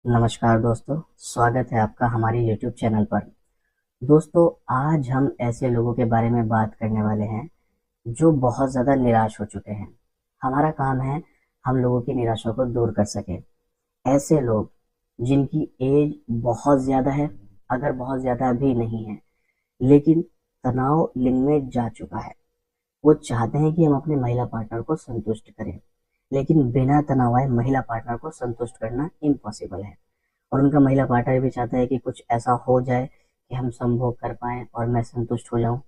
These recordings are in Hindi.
नमस्कार दोस्तों, स्वागत है आपका हमारे YouTube चैनल पर। दोस्तों, आज हम ऐसे लोगों के बारे में बात करने वाले हैं जो बहुत ज़्यादा निराश हो चुके हैं। हमारा काम है हम लोगों की निराशा को दूर कर सकें। ऐसे लोग जिनकी एज बहुत ज़्यादा है, अगर बहुत ज़्यादा भी नहीं है, लेकिन तनाव लिंग में जा चुका है। वो चाहते हैं कि हम अपने महिला पार्टनर को संतुष्ट करें, लेकिन बिना तनाव आए महिला पार्टनर को संतुष्ट करना इम्पॉसिबल है। और उनका महिला पार्टनर भी चाहता है कि कुछ ऐसा हो जाए कि हम संभोग कर पाएँ और मैं संतुष्ट हो जाऊँ।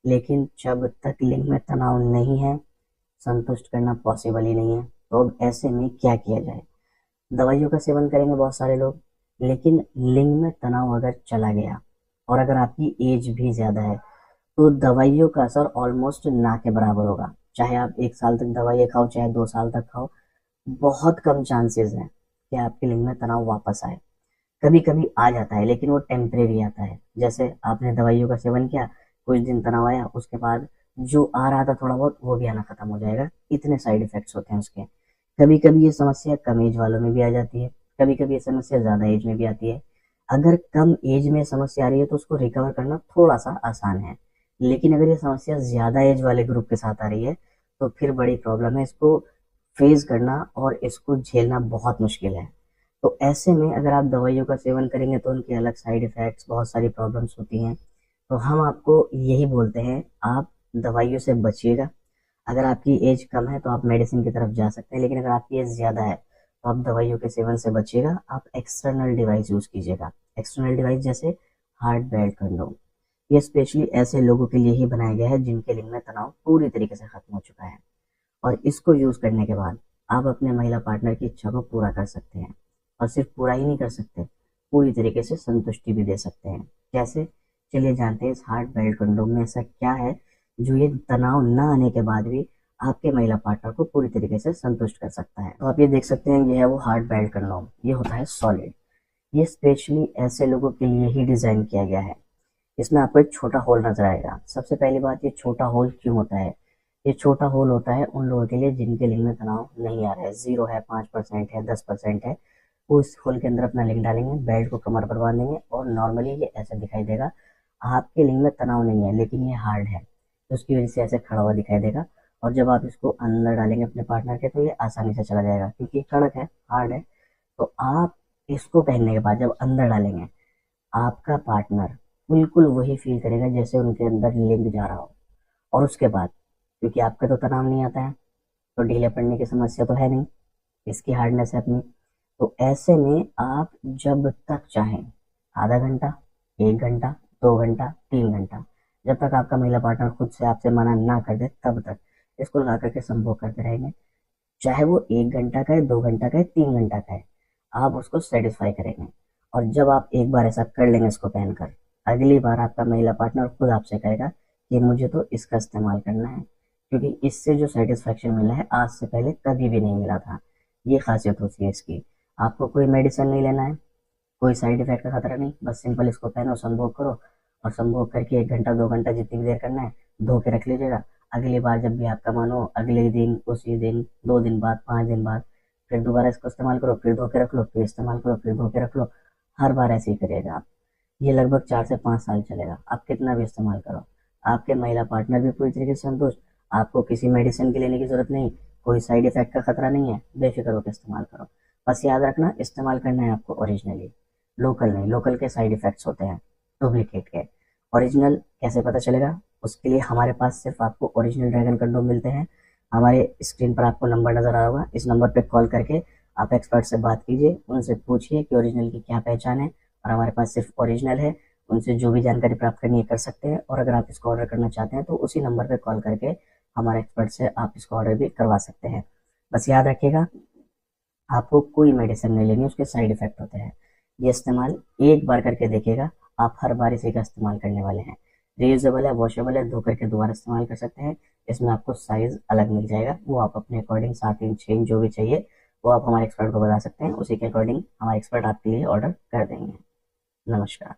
लेकिन जब तक लिंग में तनाव नहीं है, संतुष्ट करना पॉसिबल ही नहीं है। तो अब ऐसे में क्या किया जाए? दवाइयों का सेवन करेंगे बहुत सारे लोग, लेकिन लिंग में तनाव अगर चला गया और अगर आपकी एज भी ज़्यादा है, तो दवाइयों का असर ऑलमोस्ट ना के बराबर होगा। चाहे आप 1 साल तक दवाइयाँ खाओ, चाहे 2 साल तक खाओ, बहुत कम चांसेस हैं कि आपके लिंग में तनाव वापस आए। कभी कभी आ जाता है, लेकिन वो टेम्परेरी आता है। जैसे आपने दवाइयों का सेवन किया, कुछ दिन तनाव आया, उसके बाद जो आ रहा था थोड़ा बहुत वो भी आना खत्म हो जाएगा। इतने साइड इफेक्ट्स होते हैं उसके। कभी कभी ये समस्या कम एज वालों में भी आ जाती है, कभी कभी ये समस्या ज्यादा एज में भी आती है। अगर कम एज में समस्या आ रही है तो उसको रिकवर करना थोड़ा सा आसान है, लेकिन अगर ये समस्या ज्यादा एज वाले ग्रुप के साथ आ रही है तो फिर बड़ी प्रॉब्लम है। इसको फेस करना और इसको झेलना बहुत मुश्किल है। तो ऐसे में अगर आप दवाइयों का सेवन करेंगे तो उनके अलग साइड इफ़ेक्ट्स, बहुत सारी प्रॉब्लम्स होती हैं। तो हम आपको यही बोलते हैं, आप दवाइयों से बचिएगा। अगर आपकी एज कम है तो आप मेडिसिन की तरफ जा सकते हैं, लेकिन अगर आपकी एज ज़्यादा है तो आप दवाइयों के सेवन से बचिएगा। आप एक्सटर्नल डिवाइस यूज़ कीजिएगा। एक्सटर्नल डिवाइस जैसे हार्ट बेल्ट कंडोम। ये स्पेशली ऐसे लोगों के लिए ही बनाया गया है जिनके लिंग में तनाव पूरी तरीके से खत्म हो चुका है। और इसको यूज़ करने के बाद आप अपने महिला पार्टनर की इच्छा को पूरा कर सकते हैं। और सिर्फ पूरा ही नहीं कर सकते, पूरी तरीके से संतुष्टि भी दे सकते हैं। कैसे? चलिए जानते हैं इस हार्ट बेल्ट कंडोम में ऐसा क्या है जो ये तनाव ना आने के बाद भी आपके महिला पार्टनर को पूरी तरीके से संतुष्ट कर सकता है। तो आप ये देख सकते हैं, ये है वो हार्ट बेल्ट कंडोम। ये होता है सॉलिड। ये स्पेशली ऐसे लोगों के लिए ही डिजाइन किया गया है। इसमें आपको एक छोटा होल नजर आएगा। सबसे पहली बात, ये छोटा होल क्यों होता है? ये छोटा होल होता है उन लोगों के लिए जिनके लिंग में तनाव नहीं आ रहा है, 0 है, 5% है, 10% है। वो इस होल के अंदर अपना लिंग डालेंगे, बेल्ट को कमर पर बांधेंगे और नॉर्मली ये ऐसा दिखाई देगा। आपके लिंग में तनाव नहीं है, लेकिन ये हार्ड है, तो उसकी वजह से ऐसे खड़ा हुआ दिखाई देगा। और जब आप इसको अंदर डालेंगे अपने पार्टनर के, तो ये आसानी से चला जाएगा क्योंकि ये कड़क है, हार्ड है। तो आप इसको पहनने के बाद जब अंदर डालेंगे, आपका पार्टनर बिल्कुल वही फील करेगा जैसे उनके अंदर लिंग जा रहा हो। और उसके बाद, क्योंकि आपका तो तनाव नहीं आता है, तो ढीले पड़ने की समस्या तो है नहीं, इसकी हार्डनेस है अपनी। तो ऐसे में आप जब तक चाहें, आधा घंटा, 1 घंटा, 2 घंटा, 3 घंटा, जब तक आपका महिला पार्टनर खुद से आपसे मना ना कर दे तब तक इसको लगा करके संभोग करते रहेंगे। चाहे वो 1 घंटा का है, 2 घंटा का है, 3 घंटा का है, आप उसको सेटिस्फाई करेंगे। और जब आप एक बार ऐसा कर लेंगे इसको पहनकर, अगली बार आपका महिला पार्टनर खुद आपसे कहेगा कि मुझे तो इसका इस्तेमाल करना है, क्योंकि इससे जो सेटिस्फेक्शन मिला है आज से पहले कभी भी नहीं मिला था। ये खासियत होती है इसकी। आपको कोई मेडिसिन नहीं लेना है, कोई साइड इफेक्ट का खतरा नहीं, बस सिंपल इसको पहनो, संभोग करो। और संभोग करके 1 घंटा 2 घंटा जितनी भी देर करना है धो के रख लीजिएगा। अगली बार जब भी आपका मन हो, अगले दिन, उसी दिन, 2 दिन बाद, 5 दिन बाद, फिर दोबारा इसको इस्तेमाल करो, फिर धो के रख लो, फिर इस्तेमाल करो, फिर धो के रख लो। हर बार ऐसे ही करिएगा आप। ये लगभग 4 से 5 साल चलेगा। आप कितना भी इस्तेमाल करो, आपके महिला पार्टनर भी पूरी तरीके से संतुष्ट। आपको किसी मेडिसिन की लेने की जरूरत नहीं, कोई साइड इफेक्ट का खतरा नहीं है, बेफिक्र होकर इस्तेमाल करो। बस याद रखना, इस्तेमाल करना है आपको ओरिजिनली, लोकल नहीं। लोकल के साइड इफेक्ट्स होते हैं, डुप्लीकेट के। ओरिजिनल कैसे पता चलेगा? उसके लिए हमारे पास सिर्फ आपको ओरिजिनल ड्रैगन कंडोम मिलते हैं। हमारे स्क्रीन पर आपको नंबर नजर आ रहा होगा, इस नंबर पे कॉल करके आप एक्सपर्ट से बात कीजिए, उनसे पूछिए कि ओरिजिनल की क्या पहचान है। और हमारे पास सिर्फ ओरिजिनल है। उनसे जो भी जानकारी प्राप्त करनी है कर सकते हैं। और अगर आप इसको ऑर्डर करना चाहते हैं तो उसी नंबर पर कॉल करके हमारे एक्सपर्ट से आप इसको ऑर्डर भी करवा सकते हैं। बस याद रखिएगा, आपको कोई मेडिसिन नहीं लेनी, उसके साइड इफेक्ट होते हैं। ये इस्तेमाल एक बार करके देखिएगा, आप हर बार इसी का इस्तेमाल करने वाले हैं। रियूजेबल है, वॉशेबल है, धो करके दोबारा इस्तेमाल कर सकते हैं। इसमें आपको साइज अलग मिल जाएगा, वो आप अपने अकॉर्डिंग 7 इंच 6 इंच जो भी चाहिए वो आप हमारे एक्सपर्ट को बता सकते हैं। उसी के अकॉर्डिंग हमारे एक्सपर्ट आपके लिए ऑर्डर कर देंगे। नमस्कार।